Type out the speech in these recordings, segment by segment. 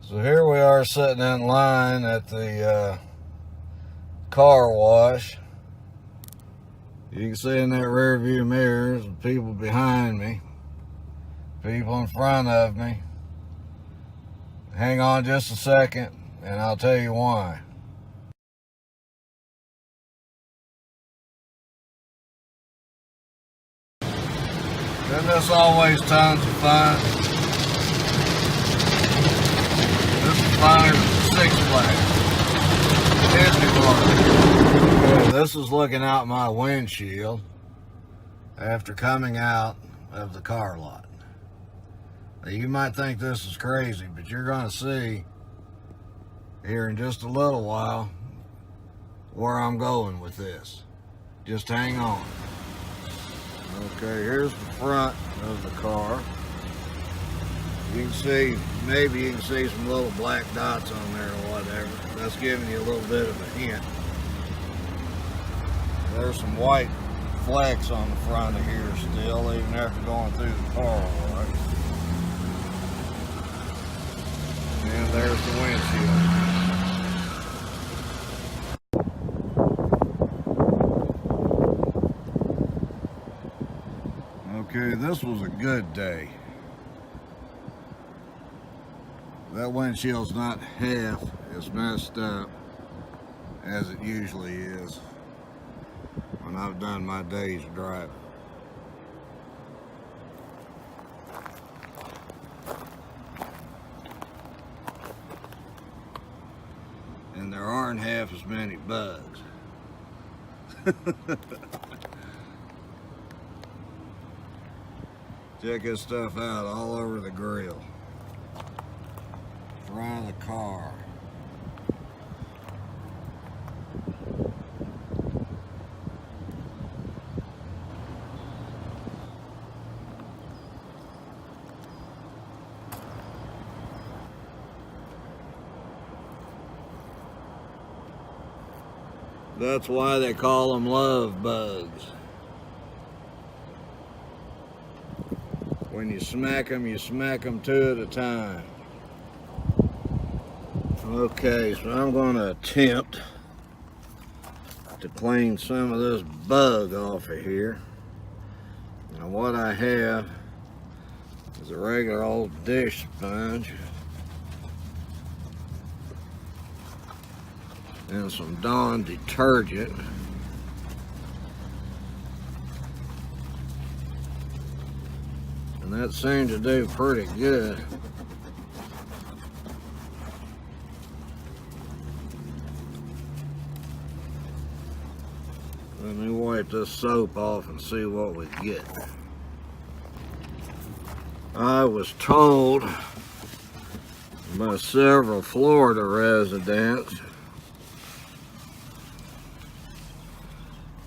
So here we are sitting in line at the car wash. You can see in that rear view mirrors the people behind me, people in front of me. Hang on just a second and I'll tell you why. Isn't this always tons of fun? This is fun as Six Flags, Disney World. Okay, this is looking out my windshield after coming out of the car lot. Now, you might think this is crazy, but you're going to see here in just a little while where I'm going with this. Just hang on. Okay, here's the front of the car. You can see, maybe you can see some little black dots on there or whatever. That's giving you a little bit of a hint. There's some white flecks on the front of here still, even after going through the car wash. And there's the windshield. Okay, this was a good day. That windshield's not half as messed up as it usually is when I've done my day's driving. And there aren't half as many bugs. Check this stuff out all over the grill. Front of the car. That's why they call them love bugs. When you smack them two at a time. Okay, so I'm going to attempt to clean some of this bug off of here. Now what I have is a regular old dish sponge and some Dawn detergent. And that seemed to do pretty good. Let me wipe this soap off and see what we get. I was told by several Florida residents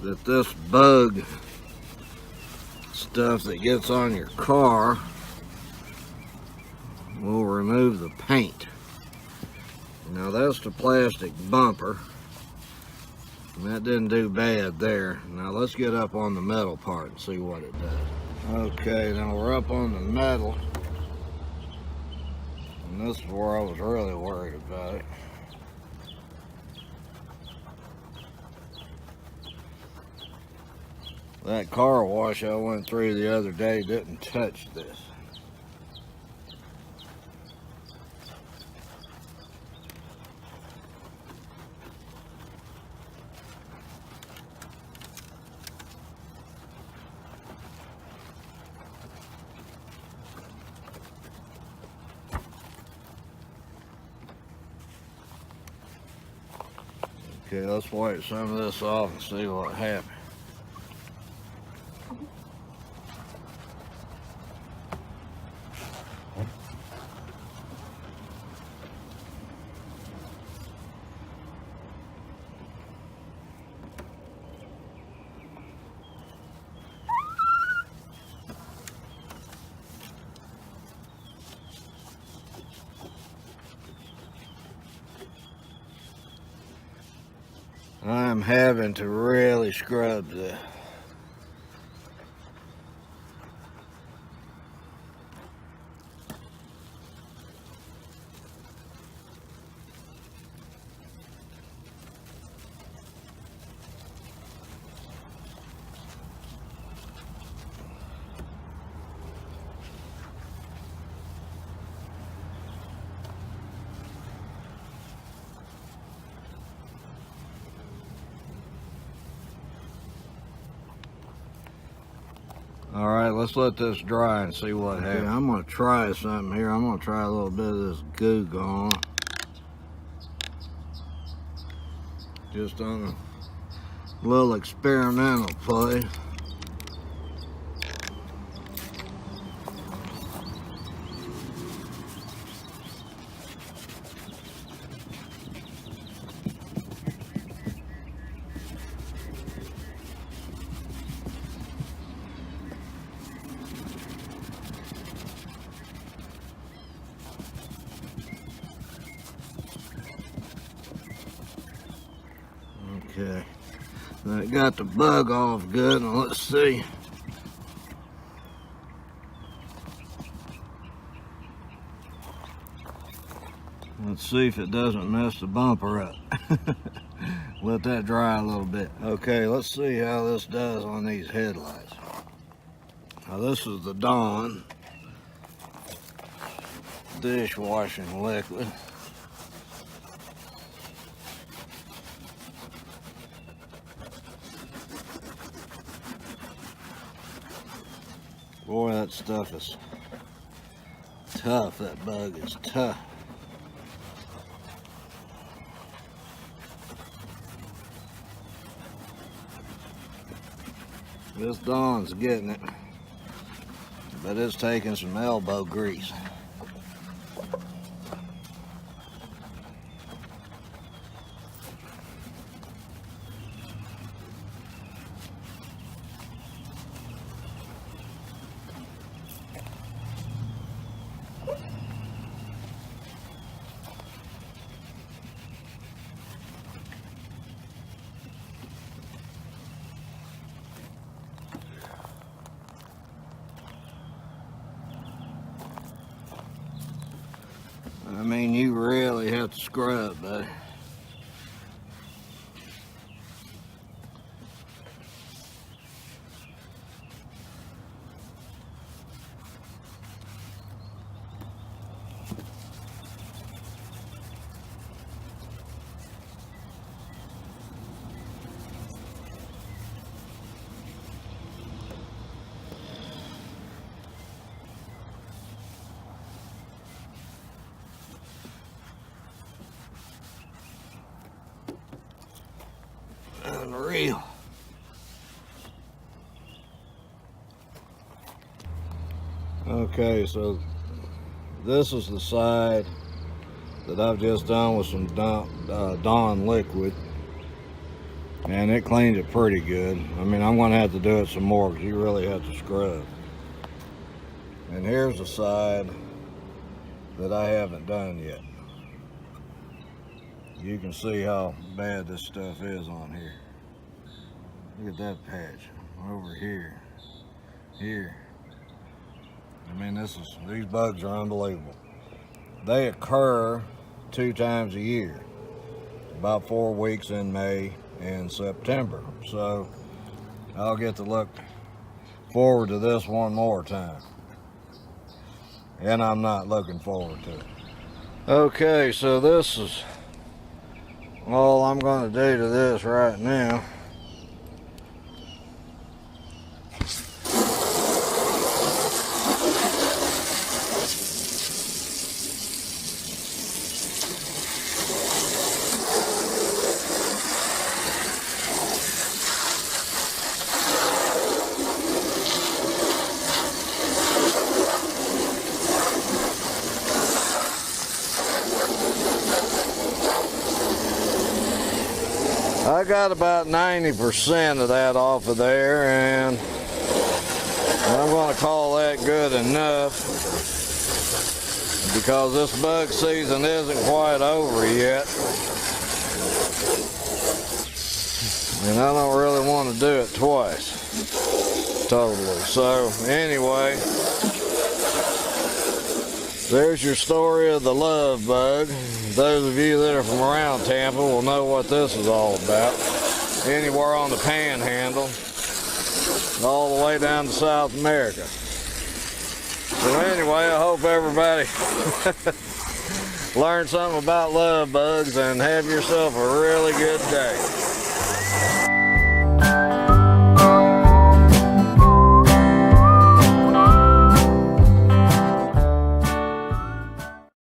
that this bug stuff that gets on your car will remove the paint. Now that's the plastic bumper. And that didn't do bad there. Now let's get up on the metal part and see what it does. Okay, now we're up on the metal. And this is where I was really worried about it. That car wash I went through the other day didn't touch this. Okay, let's wipe some of this off and see what happens. I'm having to really scrub this. All right, let's let this dry and see what happens. Okay, I'm gonna try something here. I'm gonna try a little bit of this goo gone. Just on a little experimental play. Okay, that got the bug off good. Now let's see. Let's see if it doesn't mess the bumper up. Let that dry a little bit. Okay, let's see how this does on these headlights. Now this is the Dawn dishwashing liquid. Boy, that stuff is tough. That bug is tough. This Dawn's getting it, but it's taking some elbow grease. I mean, you really have to scrub, buddy. Unreal. Okay, so this is the side that I've just done with some Dawn liquid, and it cleaned it pretty good. I mean, I'm going to have to do it some more because you really have to scrub. And here's the side that I haven't done yet. You can see how bad this stuff is on here. Look at that patch over here, here. I mean, these bugs are unbelievable. They occur 2 times a year, about 4 weeks in May and September. So I'll get to look forward to this one more time. And I'm not looking forward to it. Okay, so this is all I'm going to do to this right now. I got about 90% of that off of there, and I'm going to call that good enough because this bug season isn't quite over yet, and I don't really want to do it twice totally. So anyway, there's your story of the love bug. Those of you that are from around Tampa will know what this is all about. Anywhere on the panhandle, all the way down to South America. So anyway, I hope everybody learned something about love bugs, and have yourself a really good day.